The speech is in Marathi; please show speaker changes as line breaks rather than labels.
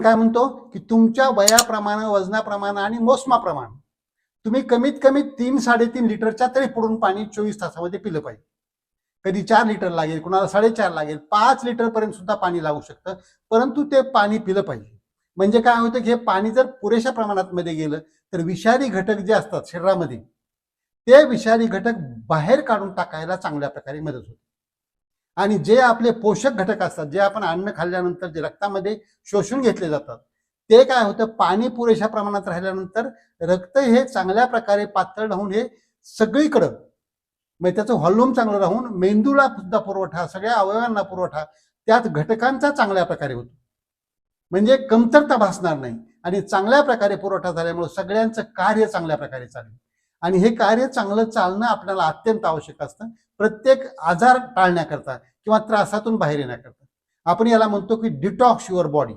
काय म्हणतो की तुमच्या वयाप्रमाणे, वजनाप्रमाणे आणि मोसमाप्रमाणे तुम्ही कमीत कमी 3-3.5 लिटरच्या तरी पुढून पाणी 24 तासामध्ये पिलं पाहिजे. कधी 4 लिटर लागेल, कुणाला 4.5 लागेल, 5 लिटर पर्यंत सुद्धा पाणी लागू शकतं, परंतु ते पाणी पिलं पाहिजे. म्हणजे काय होतं की हे पाणी जर पुरेशा प्रमाणात मध्ये गेलं तर विषारी घटक जे असतात शरीरामध्ये ते विषारी घटक बाहेर काढून टाकायला चांगल्या प्रकारे मदत होते. आणि जे आपले पोषक घटक असतात, जे आपण अन्न खाल्ल्यानंतर जे रक्तामध्ये शोषून घेतले जातात, ते काय होतं, पाणी पुरेशा प्रमाणात राहिल्यानंतर रक्त हे चांगल्या प्रकारे पातळ राहून हे सगळीकडं म्हणजे त्याचं व्हॉल्यूम चांगलं राहून मेंदूला सुद्धा पुरवठा, सगळ्या अवयवांना पुरवठा त्यात घटकांचा चांगल्या प्रकारे होतो. म्हणजे कमतरता भासणार नाही आणि चांगल्या प्रकारे पुरवठा झाल्यामुळे सगळ्यांचं कार्य चांगल्या प्रकारे चालेल. आणि हे कार्य चांगलं चालणं आपल्याला अत्यंत आवश्यक असतं, प्रत्येक आजार टाळण्याकरता किंवा त्रासातून बाहेर येण्याकरता. आपण याला म्हणतो की डिटॉक्स युअर बॉडी.